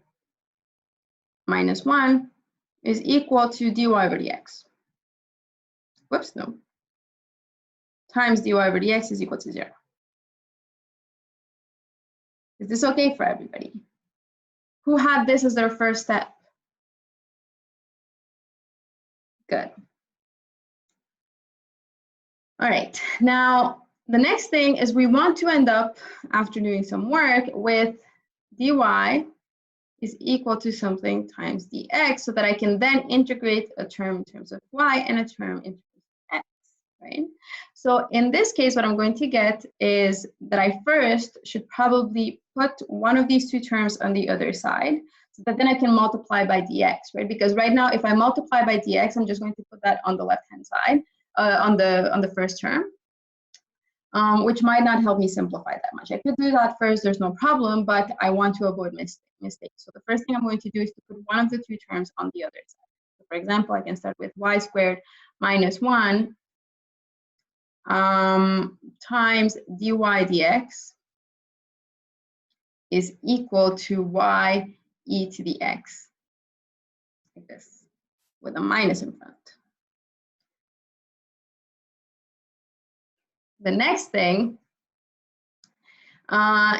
minus 1 is equal to dy over dx. Whoops, no. Times dy over dx is equal to 0. Is this okay for everybody? Who had this as their first step? Good. All right, now the next thing is we want to end up, after doing some work, with dy is equal to something times dx, so that I can then integrate a term in terms of y and a term in terms of x, right? So in this case, what I'm going to get is that I first should probably put one of these two terms on the other side, so that then I can multiply by dx, right? Because right now, if I multiply by dx, I'm just going to put that on the left-hand side, on the first term, which might not help me simplify that much. I could do that first, there's no problem, but I want to avoid mistakes. So the first thing I'm going to do is to put one of the two terms on the other side. So for example, I can start with y squared minus 1 times dy dx is equal to y e to the x, like this, with a minus in front. The next thing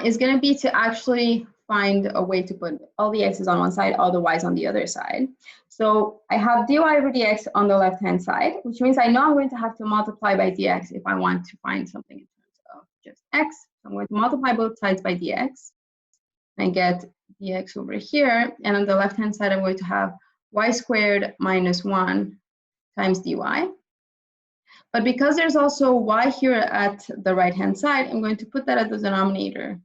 is going to be to actually find a way to put all the x's on one side, all the y's on the other side. So I have dy over dx on the left-hand side, which means I know I'm going to have to multiply by dx if I want to find something in terms of just x. So I'm going to multiply both sides by dx and get dx over here. And on the left-hand side, I'm going to have y squared minus 1 times dy. But because there's also y here at the right-hand side, I'm going to put that at the denominator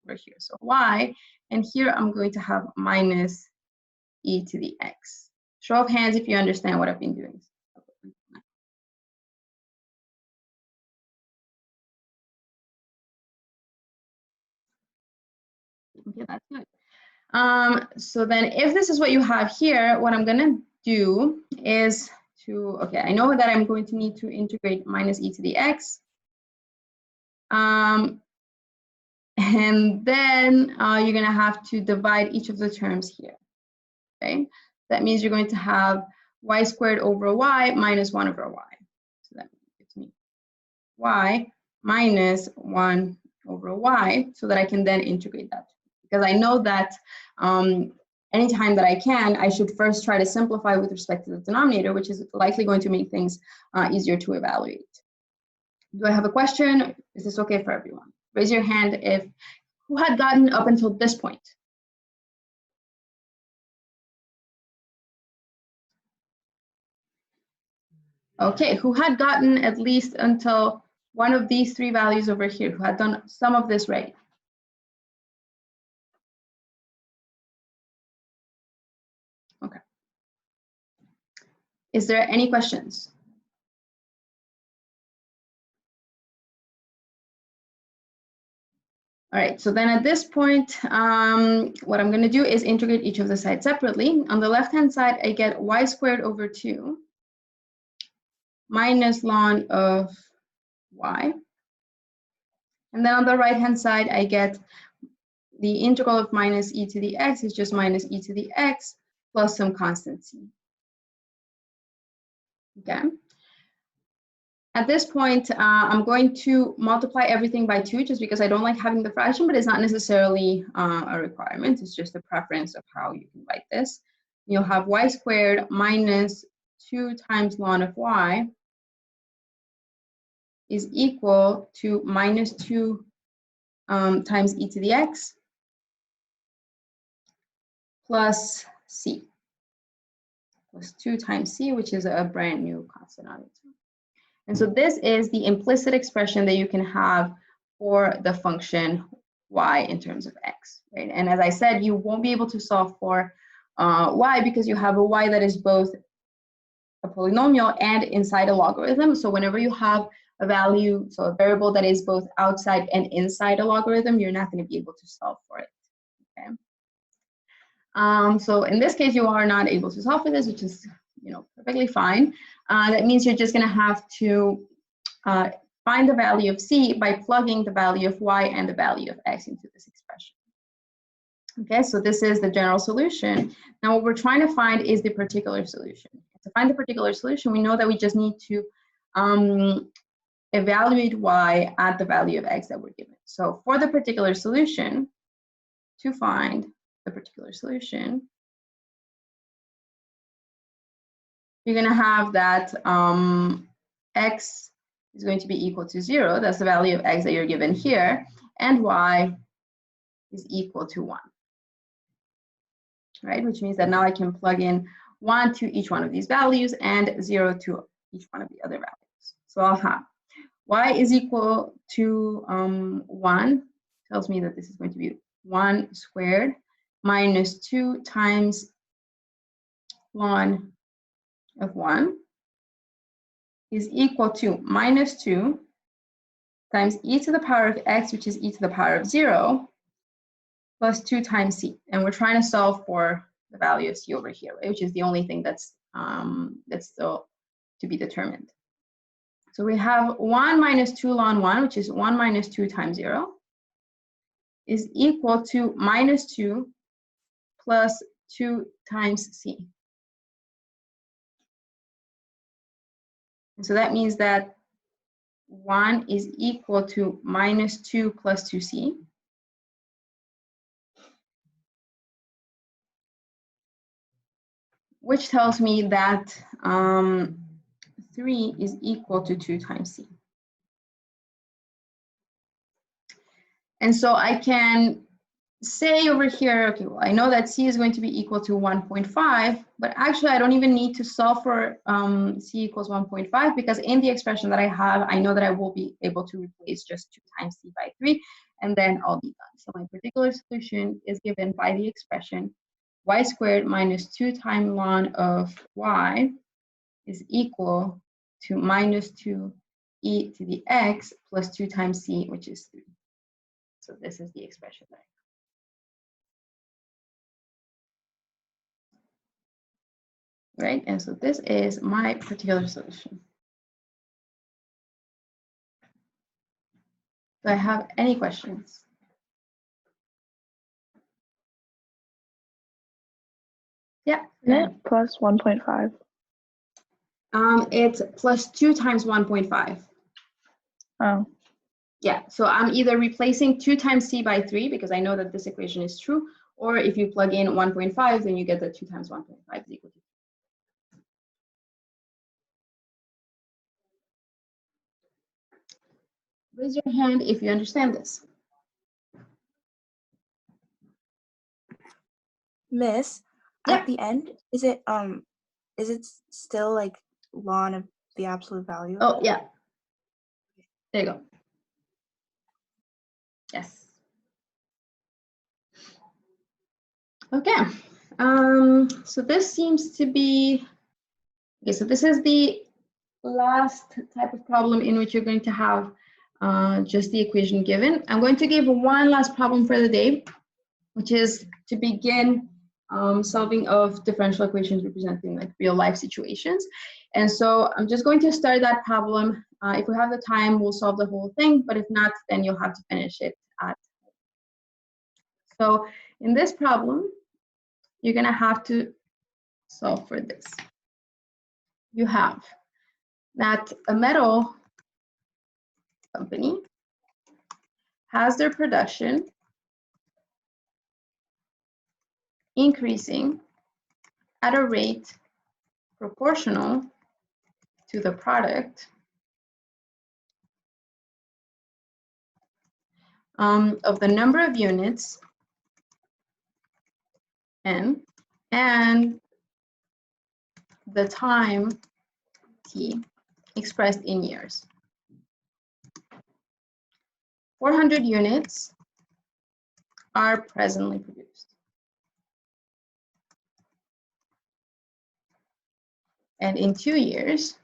over here. So y, and here I'm going to have minus e to the x. Show of hands if you understand what I've been doing. Okay, that's good. So then if this is what you have here, what I'm gonna do is okay, I know that I'm going to need to integrate minus e to the x. And then you're going to have to divide each of the terms here, okay? That means you're going to have y squared over y minus 1 over y. So that gives me y minus 1 over y, so that I can then integrate that. Because I know that anytime that I can, I should first try to simplify with respect to the denominator, which is likely going to make things easier to evaluate. Do I have a question? Is this okay for everyone? Raise your hand if who had gotten up until this point. Okay, who had gotten at least until one of these three values over here, who had done some of this right? Okay. Is there any questions? All right, so then at this point, what I'm going to do is integrate each of the sides separately. On the left-hand side, I get y squared over 2 minus ln of y. And then on the right-hand side, I get the integral of minus e to the x is just minus e to the x plus some constant c. Okay. At this point, I'm going to multiply everything by 2 just because I don't like having the fraction, but it's not necessarily a requirement. It's just a preference of how you can write this. You'll have y squared minus 2 times ln of y is equal to minus 2 times e to the x plus c, plus 2 times c, which is a brand new constant on its own. And so this is the implicit expression that you can have for the function y in terms of x, right? And as I said, you won't be able to solve for y because you have a y that is both a polynomial and inside a logarithm. So whenever you have a value, so a variable that is both outside and inside a logarithm, you're not going to be able to solve for it, okay? So in this case, you are not able to solve for this, which is, perfectly fine. That means you're just going to have to find the value of c by plugging the value of y and the value of x into this expression. Okay, so this is the general solution. Now what we're trying to find is the particular solution. To find the particular solution, we know that we just need to evaluate y at the value of x that we're given. So for the particular solution, to find the particular solution, you're going to have that x is going to be equal to 0. That's the value of x that you're given here. And y is equal to 1. Right? Which means that now I can plug in 1 to each one of these values and 0 to each one of the other values. So I'll have y is equal to 1, tells me that this is going to be 1 squared minus 2 times ln of 1 is equal to minus 2 times e to the power of x, which is e to the power of 0, plus 2 times c. And we're trying to solve for the value of c over here, right? Which is the only thing that's still to be determined. So we have 1 minus 2 ln 1, which is 1 minus 2 times 0, is equal to minus 2 plus 2 times c. And so that means that 1 is equal to minus 2 plus 2c. Which tells me that 3 is equal to 2 times c. And so I can say over here, okay, well, I know that c is going to be equal to 1.5, but actually I don't even need to solve for c equals 1.5 because in the expression that I have, I know that I will be able to replace just 2 times c by 3, and then I'll be done. So my particular solution is given by the expression y squared minus 2 times ln of y is equal to minus 2 e to the x plus 2 times c, which is 3. So this is the expression there. Right, and so this is my particular solution. Do I have any questions? Yeah. Isn't it plus 1.5? It's plus 2 times 1.5. Oh, Yeah, so I'm either replacing 2 times c by 3 because I know that this equation is true, or if you plug in 1.5, then you get that 2 times 1.5 is equal to 3. Raise your hand if you understand this. Miss, Yeah. at the end, is it still like ln of the absolute value? Oh, yeah. There you go. Yes. Okay. So this seems to be, okay, so this is the last type of problem in which you're going to have just the equation given. I'm going to give one last problem for the day, which is to begin solving of differential equations representing like real life situations. And so I'm just going to start that problem. If we have the time, we'll solve the whole thing, but if not, then you'll have to finish it at. So in this problem, you're gonna have to solve for this. You have that a metal company has their production increasing at a rate proportional to the product of the number of units N and the time T expressed in years. 400 units are presently produced. And in 2 years,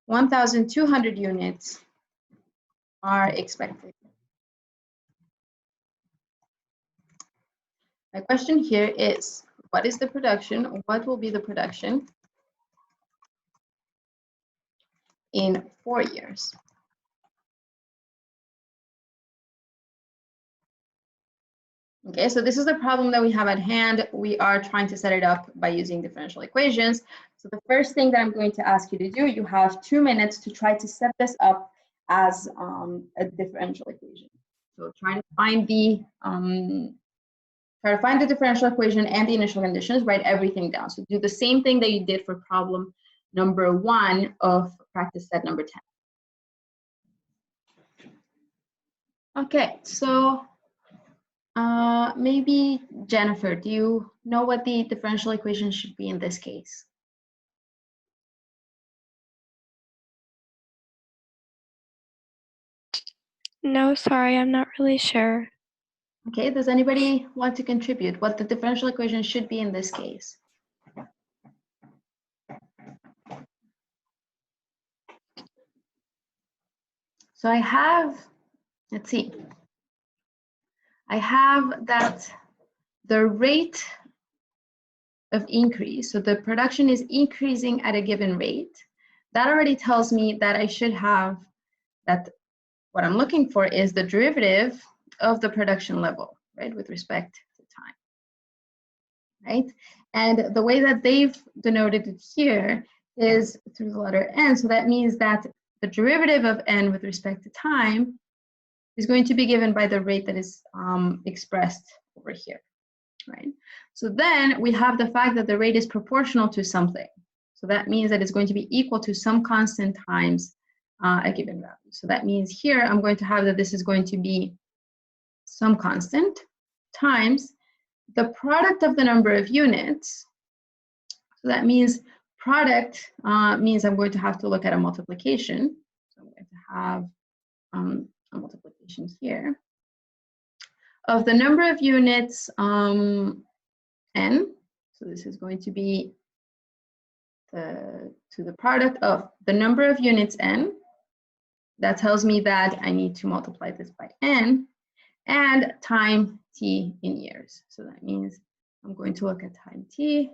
1,200 units are expected. My question here is, what is the production? What will be the production in 4 years? Okay, so this is the problem that we have at hand. We are trying to set it up by using differential equations. So the first thing that I'm going to ask you to do, you have 2 minutes to try to set this up as a differential equation. So try to find the differential equation and the initial conditions, write everything down. So do the same thing that you did for problem number 1 of practice set number 10. Okay, so maybe Jennifer, do you know what the differential equation should be in this case? No, sorry, I'm not really sure. Okay, does anybody want to contribute what the differential equation should be in this case? So I have, let's see, I have that the rate of increase, so the production is increasing at a given rate. That already tells me that I should have that what I'm looking for is the derivative of the production level, right, with respect to time, right? And the way that they've denoted it here is through the letter n, so that means that the derivative of n with respect to time is going to be given by the rate that is expressed over here, right? So then we have the fact that the rate is proportional to something. So that means that it's going to be equal to some constant times a given value. So that means here I'm going to have that this is going to be some constant times the product of the number of units. So that means product means I'm going to have to look at a multiplication. So I'm going to have a multiplication here of the number of units n. So this is going to be to the product of the number of units n. That tells me that I need to multiply this by n and time t in years. So that means I'm going to look at time t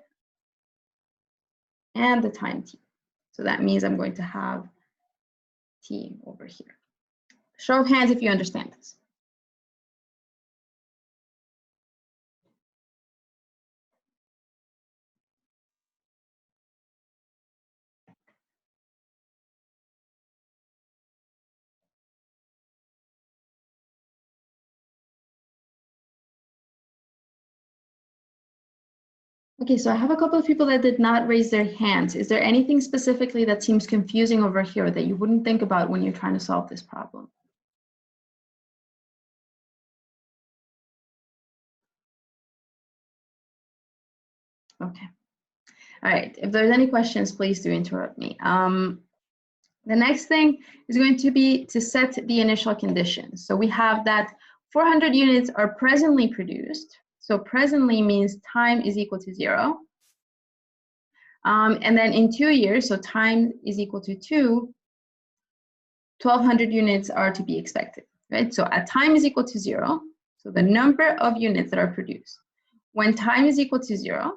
and the time t. So that means I'm going to have t over here. Show of hands if you understand this. Okay, so I have a couple of people that did not raise their hands. Is there anything specifically that seems confusing over here that you wouldn't think about when you're trying to solve this problem? Okay. All right, if there's any questions, please do interrupt me. The next thing is going to be to set the initial conditions. So we have that 400 units are presently produced. So presently means time is equal to 0. And then in 2 years, so time is equal to 2, 1,200 units are to be expected, right? So at time is equal to 0, so the number of units that are produced when time is equal to 0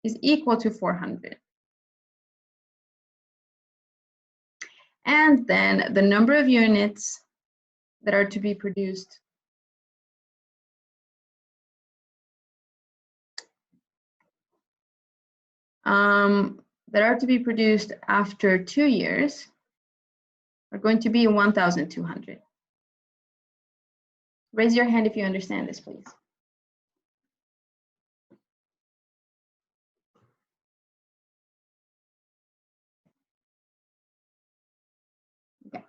is equal to 400. And then the number of units that are to be produced that are to be produced after 2 years are going to be 1,200. Raise your hand if you understand this, please. Okay.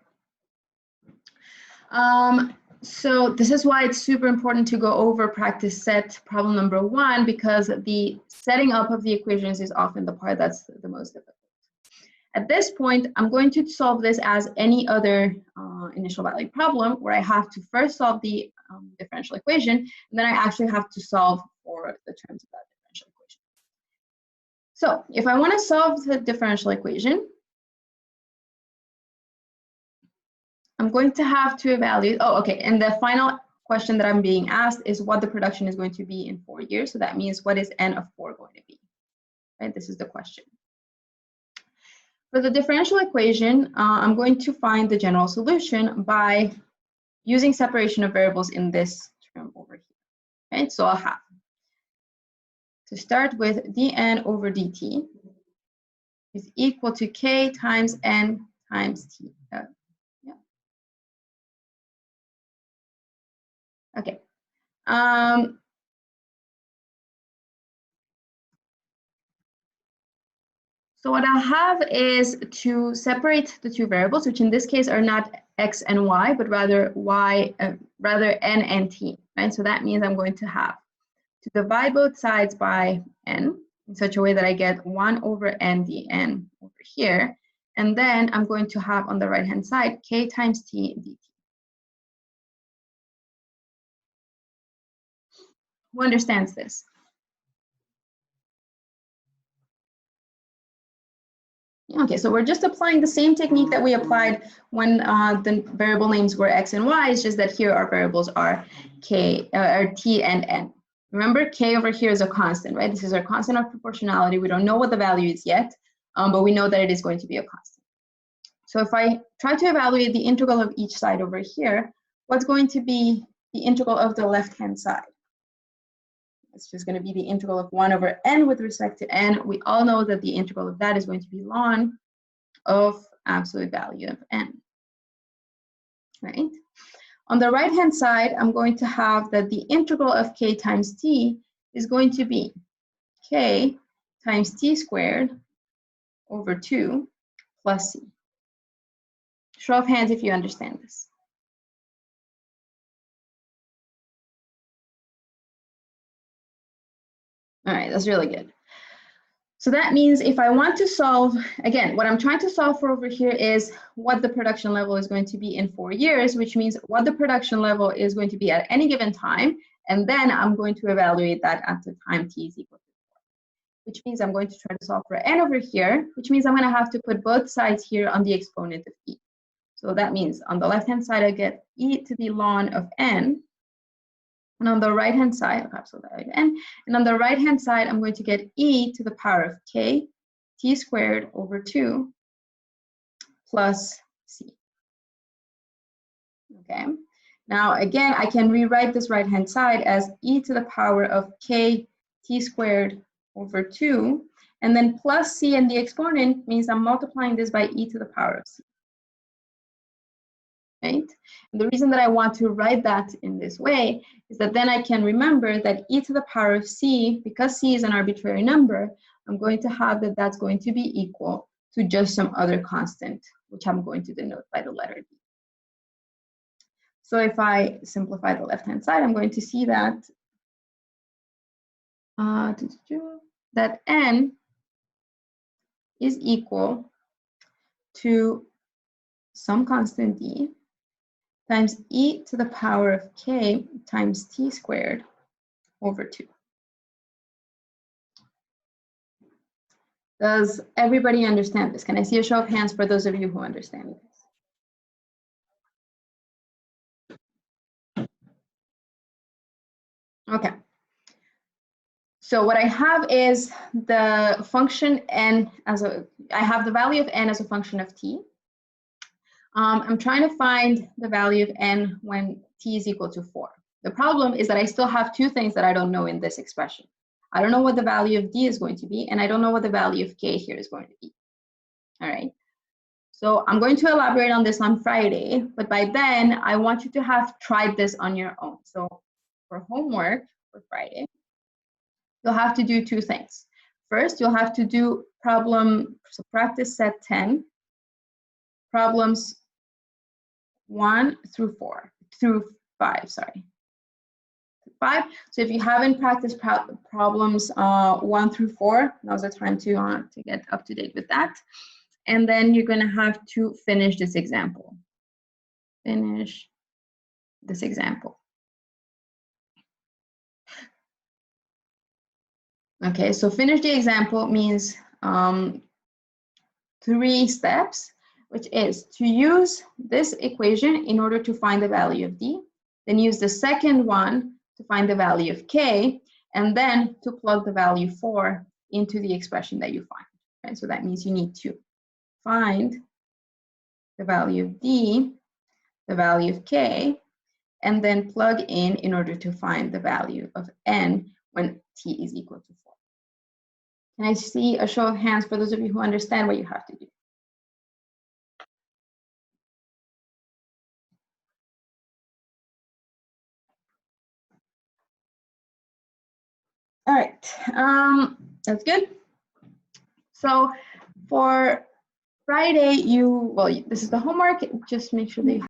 So this is why it's super important to go over practice set problem number 1, because the setting up of the equations is often the part that's the most difficult. At this point, I'm going to solve this as any other initial value problem, where I have to first solve the differential equation, and then I actually have to solve for the terms of that differential equation. So if I want to solve the differential equation, I'm going to have to evaluate, and the final question that I'm being asked is what the production is going to be in 4 years. So that means what is n of 4 going to be, right? This is the question. For the differential equation, I'm going to find the general solution by using separation of variables in this term over here, right? So I'll have to start with dn over dt is equal to k times n times t. Okay. So what I have is to separate the two variables, which in this case are not x and y, but rather n and t, right? So that means I'm going to have to divide both sides by n in such a way that I get 1 over n dn over here. And then I'm going to have on the right-hand side k times t dt. Who understands this? Okay, so we're just applying the same technique that we applied when the variable names were x and y. It's just that here our variables are t and n. Remember, k over here is a constant, right? This is our constant of proportionality. We don't know what the value is yet, but we know that it is going to be a constant. So if I try to evaluate the integral of each side over here, what's going to be the integral of the left-hand side? It's just going to be the integral of 1 over n with respect to n. We all know that the integral of that is going to be ln of absolute value of n, right? On the right-hand side, I'm going to have that the integral of k times t is going to be k times t squared over 2 plus c. Show of hands if you understand this. All right, that's really good. So that means if I want to solve, again, what I'm trying to solve for over here is what the production level is going to be in 4 years, which means what the production level is going to be at any given time. And then I'm going to evaluate that at the time t is equal to 4, which means I'm going to try to solve for n over here, which means I'm going to have to put both sides here on the exponent of e. So that means on the left-hand side, I get e to the ln of n. And on the right-hand side, absolute value of n, and on the right-hand side, I'm going to get e to the power of k t squared over 2 plus c. Okay. Now, again, I can rewrite this right-hand side as e to the power of k t squared over 2, and then plus c, and the exponent means I'm multiplying this by e to the power of c. Right? And the reason that I want to write that in this way is that then I can remember that e to the power of c, because c is an arbitrary number, I'm going to have that that's going to be equal to just some other constant, which I'm going to denote by the letter d. So if I simplify the left-hand side, I'm going to see that that n is equal to some constant d times e to the power of k times t squared over 2. Does everybody understand this? Can I see a show of hands for those of you who understand this? Okay. So what I have is the function n I have the value of n as a function of t. I'm trying to find the value of n when t is equal to 4. The problem is that I still have two things that I don't know in this expression. I don't know what the value of D is going to be, and I don't know what the value of K here is going to be. All right. So I'm going to elaborate on this on Friday, but by then I want you to have tried this on your own. So for homework for Friday, you'll have to do two things. First, you'll have to do practice set 10, problems 1 through 5, sorry. 5. So if you haven't practiced problems 1 through 4, now's the time to get up to date with that. And then you're going to have to finish this example. Finish this example. Okay, so finish the example means 3 steps, which is to use this equation in order to find the value of D, then use the second one to find the value of K, and then to plug the value 4 into the expression that you find. Right? So that means you need to find the value of D, the value of K, and then plug in order to find the value of N when T is equal to 4. Can I see a show of hands for those of you who understand what you have to do? All right, that's good. So for Friday, this is the homework. Just make sure that you